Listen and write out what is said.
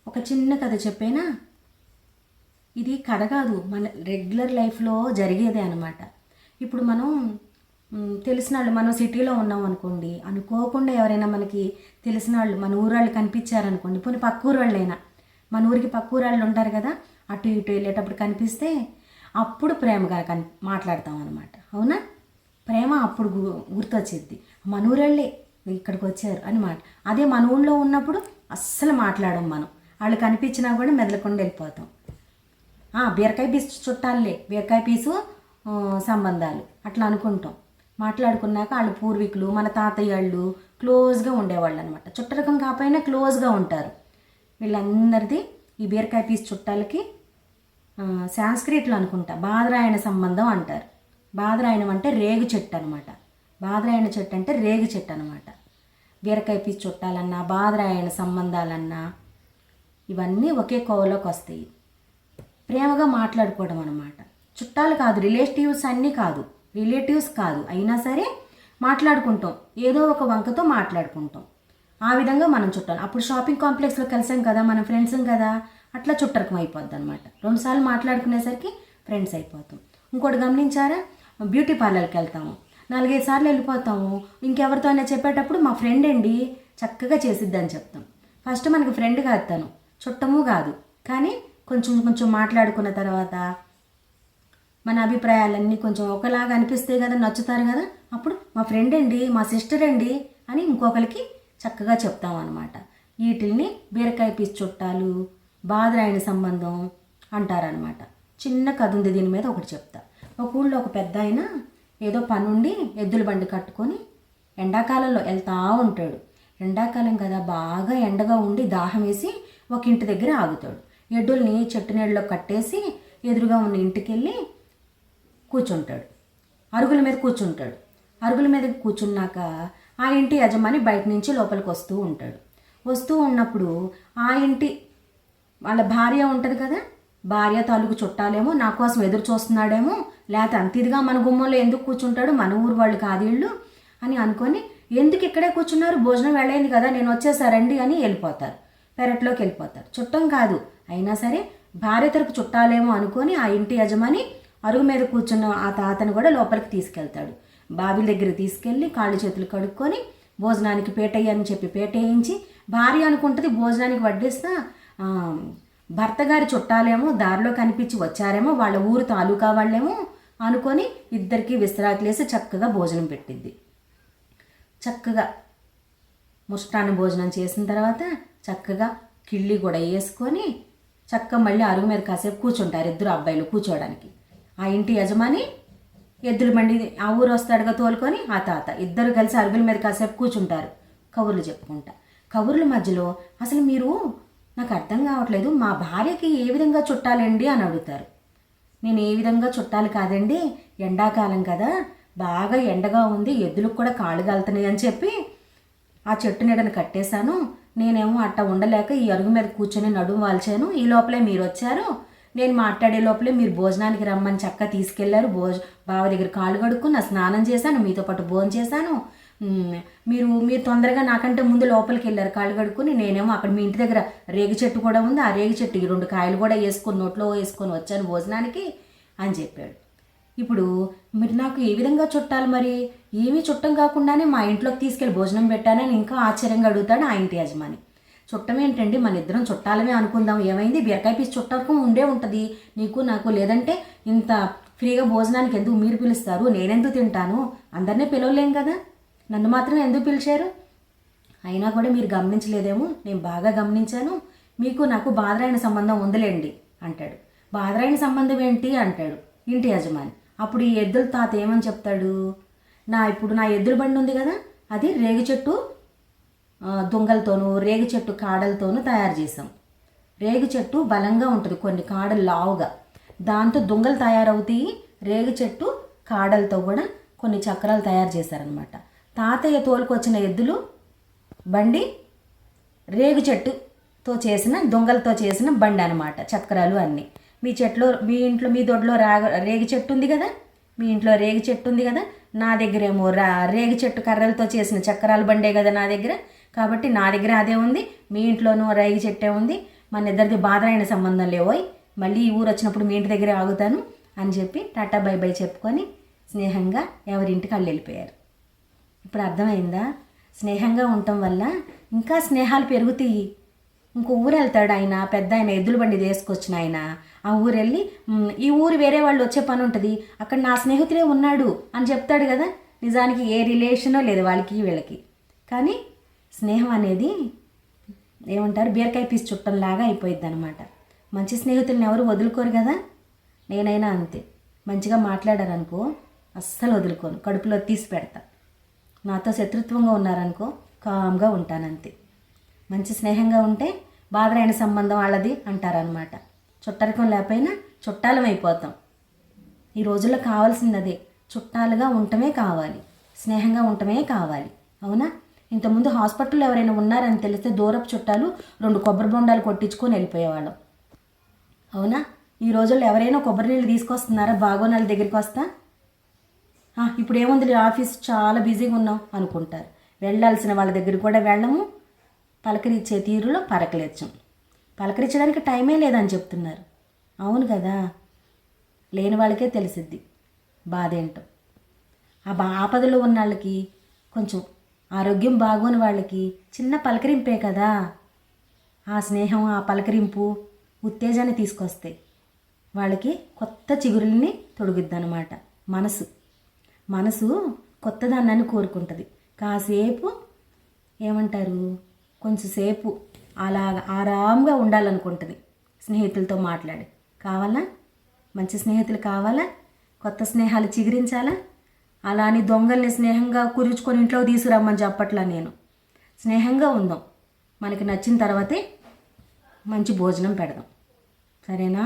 ఒక చిన్న కథ చెప్పేనా. ఇది కథ కాదు, మన రెగ్యులర్ లైఫ్లో జరిగేదే అనమాట. ఇప్పుడు మనం తెలిసిన వాళ్ళు, మనం సిటీలో ఉన్నాం అనుకోండి, అనుకోకుండా ఎవరైనా మనకి తెలిసిన వాళ్ళు, మన ఊరాళ్ళు కనిపించారనుకోండి, పోనీ పక్క ఊరు వాళ్ళైనా, మన ఊరికి పక్క ఊరాళ్ళు ఉంటారు కదా, అటు ఇటు వెళ్ళేటప్పుడు కనిపిస్తే అప్పుడు ప్రేమగా మాట్లాడతాం అనమాట. అవునా? ప్రేమ అప్పుడు గుర్తొచ్చేది, మన ఊరాళ్ళే ఇక్కడికి వచ్చారు అని మాట. అదే మన ఊళ్ళో ఉన్నప్పుడు అస్సలు మాట్లాడం మనం, వాళ్ళు కనిపించినా కూడా మెదలకుండా వెళ్ళిపోతాం. బీరకాయ పీసు చుట్టాలే, బీరకాయ పీసు సంబంధాలు అట్లా అనుకుంటాం. మాట్లాడుకున్నాక వాళ్ళు పూర్వీకులు, మన తాతయ్య వాళ్ళు క్లోజ్గా ఉండేవాళ్ళు అనమాట. చుట్టరకం కాకపోయినా క్లోజ్గా ఉంటారు. వీళ్ళందరిది ఈ బీరకాయ పీసు చుట్టాలకి సాంస్క్రిట్లో అనుకుంటా బాదరాయణ సంబంధం అంటారు. బాదరాయణం అంటే రేగు చెట్టు అనమాట. బాదరాయణ చెట్టు అంటే రేగు చెట్టు అనమాట. బీరకాయ పీసు చుట్టాలన్నా, బాదరాయణ సంబంధాలన్నా ఇవన్నీ ఒకే కోవలోకి వస్తాయి. ప్రేమగా మాట్లాడుకోవడం అనమాట. చుట్టాలు కాదు, రిలేటివ్స్ కాదు, అయినా సరే మాట్లాడుకుంటాం, ఏదో ఒక వంకతో మాట్లాడుకుంటాం. ఆ విధంగా మనం చుట్టాలు. అప్పుడు షాపింగ్ కాంప్లెక్స్లో కలిసాం కదా, మనం ఫ్రెండ్స్ కదా, అట్లా చుట్టరకం అయిపోద్ది అనమాట. 2 సార్లు మాట్లాడుకునేసరికి ఫ్రెండ్స్ అయిపోతాం. ఇంకోటి గమనించారా, బ్యూటీ పార్లర్కి వెళ్తాము, 4-5 సార్లు వెళ్ళిపోతాము. ఇంకెవరితో అయినా చెప్పేటప్పుడు మా ఫ్రెండ్ అండి చక్కగా చేసిద్దని చెప్తాం. ఫస్ట్ మనకి ఫ్రెండ్ కాదు, తను చుట్టము కాదు, కానీ కొంచెం కొంచెం మాట్లాడుకున్న తర్వాత మన అభిప్రాయాలన్నీ కొంచెం ఒకలాగా అనిపిస్తాయి కదా, నచ్చుతారు కదా, అప్పుడు మా ఫ్రెండ్ అండి, మా సిస్టర్ అండి అని ఇంకొకరికి చక్కగా చెప్తాం అనమాట. వీటిల్ని బీరకాయ పీసు చుట్టాలు, బాదరాయణ సంబంధం అంటారనమాట. చిన్న కథ ఉంది దీని మీద, ఒకటి చెప్తా. ఒక ఊళ్ళో ఒక పెద్ద ఆయన ఏదో పనుండి ఎద్దుల బండి కట్టుకొని ఎండాకాలంలో వెళ్తూ ఉంటాడు. ఎండాకాలం కదా, బాగా ఎండగా ఉండి దాహం వేసి ఒక ఇంటి దగ్గర ఆగుతాడు. ఎడ్డుల్ని చెట్టు నీళ్ళలో కట్టేసి ఎదురుగా ఉన్న ఇంటికి వెళ్ళి కూర్చుంటాడు. అరుగుల మీద కూర్చుంటాడు. అరుగుల మీద కూర్చున్నాక ఆ ఇంటి యజమాని బయట నుంచి లోపలికి వస్తూ ఉంటాడు. వస్తూ ఉన్నప్పుడు ఆ ఇంటి వాళ్ళ భార్య ఉంటుంది కదా, భార్య తాలూకు చుట్టాలేమో నా కోసం ఎదురు చూస్తున్నాడేమో, లేకపోతే అంత ఇదిగా మన గుమ్మంలో ఎందుకు కూర్చుంటాడు, మన ఊరు వాళ్ళు కాదు వీళ్ళు అని అనుకొని, ఎందుకు ఇక్కడే కూర్చున్నారు, భోజనం వెళ్ళైంది కదా, నేను వచ్చేసారండి అని వెళ్ళిపోతారు. పెరట్లోకి వెళ్ళిపోతారు. చుట్టం కాదు, అయినా సరే భార్య తరపు చుట్టాలేమో అనుకొని ఆ ఇంటి యజమాని అరుగు మీద కూర్చున్న ఆ తాతను కూడా లోపలికి తీసుకెళ్తాడు. బావిల దగ్గర తీసుకెళ్ళి కాళ్ళు చేతులు కడుక్కొని భోజనానికి పేటయ్యని చెప్పి పేటేయించి, భార్య అనుకుంటుంది భోజనానికి వడ్డిస్తా, భర్త గారి చుట్టాలేమో దారిలో కనిపించి వచ్చారేమో, వాళ్ళ ఊరు తాలూకా వాళ్ళేమో అనుకొని ఇద్దరికి విస్తరాకులేసి చక్కగా భోజనం పెట్టిద్ది. చక్కగా ముష్టాన్న భోజనం చేసిన తర్వాత చక్కగా కిళ్ళి కూడా వేసుకొని చక్కగా మళ్ళీ అరుగు మీద కాసేపు కూర్చుంటారు ఇద్దరు అబ్బాయిలు కూర్చోడానికి. ఆ ఇంటి యజమాని ఎద్దుల బండి ఆ ఊరు వస్తాడుగా తోలుకొని ఆ తాత ఇద్దరు కలిసి అరుగుల మీద కాసేపు కూర్చుంటారు, కబుర్లు చెప్పుకుంటా. కబుర్ల మధ్యలో అసలు మీరు, నాకు అర్థం కావట్లేదు, మా భార్యకి ఏ విధంగా చుట్టాలండి అని అడుగుతారు. నేను ఏ విధంగా చుట్టాలు కాదండి, ఎండాకాలం కదా, బాగా ఎండగా ఉంది, ఎద్దులకు కూడా కాళ్ళు కాలుతున్నాయి అని చెప్పి ఆ చెట్టు నీడను కట్టేశాను. నేనేమో అట్ట ఉండలేక ఈ అరుగు మీద కూర్చొని నడుము వాల్చాను. ఈ లోపలే మీరు వచ్చారు, నేను మాట్లాడే లోపలే మీరు భోజనానికి రమ్మని చక్కగా తీసుకెళ్లారు. బావ దగ్గర కాళ్ళు కడుక్కుని స్నానం చేశాను, మీతో పాటు భోజనం చేశాను. మీరు తొందరగా నాకంటే ముందు లోపలికి వెళ్ళారు కాళ్ళు కడుక్కుని. నేనేమో అక్కడ మీ ఇంటి దగ్గర రేగి చెట్టు కూడా ఉంది, ఆ రేగి చెట్టుకి 2 కాయలు కూడా వేసుకొని నోట్లో వేసుకొని వచ్చాను భోజనానికి అని చెప్పాడు. ఇప్పుడు మీరు నాకు ఏ విధంగా చుట్టాలి, మరి ఏమీ చుట్టం కాకుండానే మా ఇంట్లోకి తీసుకెళ్ళి భోజనం పెట్టానని ఇంకా ఆశ్చర్యంగా అడుగుతాడు ఆ ఇంటి యజమాని. చుట్టం ఏంటండి, మన ఇద్దరం చుట్టాలమే అనుకుందాం, ఏమైంది, బీరకాయ పీసు చుట్టకం ఉండే ఉంటుంది నీకు నాకు, లేదంటే ఇంత ఫ్రీగా భోజనానికి ఎందుకు మీరు పిలుస్తారు, నేనెందుకు తింటాను, అందరినీ పిలవలేం కదా, నన్ను మాత్రం ఎందుకు పిలిచారు, అయినా కూడా మీరు గమనించలేదేమో, నేను బాగా గమనించాను, మీకు నాకు బాదరాయణ సంబంధం ఉందిలేండి అంటాడు. బాదరాయణ సంబంధం ఏంటి అంటాడు ఇంటి యజమాని. అప్పుడు ఈ ఎద్దుల తాత ఏమని చెప్తాడు, ఇప్పుడు నా ఎద్దుల బండి ఉంది కదా, అది రేగు చెట్టు దుంగలతోనూ రేగు చెట్టు కాడలతోనూ తయారు చేసాం. రేగు చెట్టు బలంగా ఉంటుంది, కొన్ని కాడలు లావుగా, దాంతో దుంగలు తయారవుతాయి. రేగు చెట్టు కాడలతో కూడా కొన్ని చక్రాలు తయారు చేశారనమాట. తాతయ్య తోలుకొచ్చిన ఎద్దులు బండి రేగు చెట్టుతో చేసిన దుంగలతో చేసిన బండి అనమాట, చక్రాలు అన్నీ. మీ ఇంట్లో మీ దొడ్లో రేగి చెట్టు ఉంది కదా, మీ ఇంట్లో రేగి చెట్టు ఉంది కదా, నా దగ్గరేమో రేగి చెట్టు కర్రలతో చేసిన చక్రాల బండే కదా నా దగ్గర, కాబట్టి నా దగ్గర అదే ఉంది, మీ ఇంట్లోనూ రేగి చెట్టే ఉంది, మన ఇద్దరిది బాధలైన సంబంధం లేవోయ్, మళ్ళీ ఈ ఊరు వచ్చినప్పుడు మీ ఇంటి దగ్గరే ఆగుతాను అని చెప్పి టాటా బై బై చెప్పుకొని స్నేహంగా ఎవరింటికి వాళ్ళు వెళ్ళిపోయారు. ఇప్పుడు అర్థమైందా? స్నేహంగా ఉండటం వల్ల ఇంకా స్నేహాలు పెరుగుతాయి. ఇంకో ఊరు వెళ్తాడు ఆయన, పెద్ద ఆయన ఎద్దుల బండి తీసుకొచ్చిన ఆయన. ఆ ఊరు వెళ్ళి ఈ ఊరు వేరే వాళ్ళు వచ్చే పని ఉంటుంది, అక్కడ నా స్నేహితుడే ఉన్నాడు అని చెప్తాడు కదా. నిజానికి ఏ రిలేషనో లేదు వాళ్ళకి వీళ్ళకి. కానీ స్నేహం అనేది ఏమంటారు, బీరకాయ పీస్ చుట్టంలాగా అయిపోయింది అనమాట. మంచి స్నేహితులను ఎవరు వదులుకోరు కదా. నేనైనా అంతే, మంచిగా మాట్లాడారనుకో అస్సలు వదులుకోను, కడుపులో తీసి పెడతా. నాతో శత్రుత్వంగా ఉన్నారనుకో కామ్గా ఉంటానంతే. మంచి స్నేహంగా ఉంటే బాధలైన సంబంధం వాళ్ళది అంటారనమాట. చుట్టరికం లేకపోయినా చుట్టాలం అయిపోతాం. ఈ రోజుల్లో కావాల్సింది అదే, చుట్టాలుగా ఉండటమే కావాలి, స్నేహంగా ఉండటమే కావాలి. అవునా? ఇంతకుముందు హాస్పిటల్లో ఎవరైనా ఉన్నారని తెలిస్తే దూరపు చుట్టాలు 2 కొబ్బరి బొండాలు కొట్టించుకొని వెళ్ళిపోయేవాళ్ళం. అవునా? ఈ రోజుల్లో ఎవరైనా కొబ్బరి నీళ్ళు తీసుకొస్తున్నారా బాగోనాళ్ళ దగ్గరికి వస్తా? ఇప్పుడు ఏముంది ఆఫీస్ చాలా బిజీగా ఉన్నాం అనుకుంటారు. వెళ్ళాల్సిన వాళ్ళ దగ్గరికి కూడా వెళ్ళము, పలకరించే తీరులో పలకరించం. పలకరించడానికి టైమే లేదని చెప్తున్నారు. అవును కదా, లేని వాళ్ళకే తెలిసిద్ది బాధ ఏంటో. ఆపదలో ఉన్న వాళ్ళకి, కొంచెం ఆరోగ్యం బాగోని వాళ్ళకి చిన్న పలకరింపే కదా ఆ స్నేహం, ఆ పలకరింపు ఉత్తేజాన్ని తీసుకొస్తాయి. వాళ్ళకి కొత్త చిగురుల్ని తొడుగుద్దనమాట. మనసు కొత్తదాన్ని కోరుకుంటుంది. కాసేపు ఏమంటారు, కొంచెంసేపు అలాగా ఆరాంగా ఉండాలనుకుంటుంది స్నేహితులతో మాట్లాడి. కావాలా? మంచి స్నేహితులు కావాలా? కొత్త స్నేహాలు చిగురించాలా? అలా అని దొంగల్ని స్నేహంగా కూర్చుకొని ఇంట్లో తీసుకురమ్మని చెప్పట్లా నేను. స్నేహంగా ఉందాం, మనకి నచ్చిన తర్వాతే మంచి భోజనం పెడదాం. సరేనా?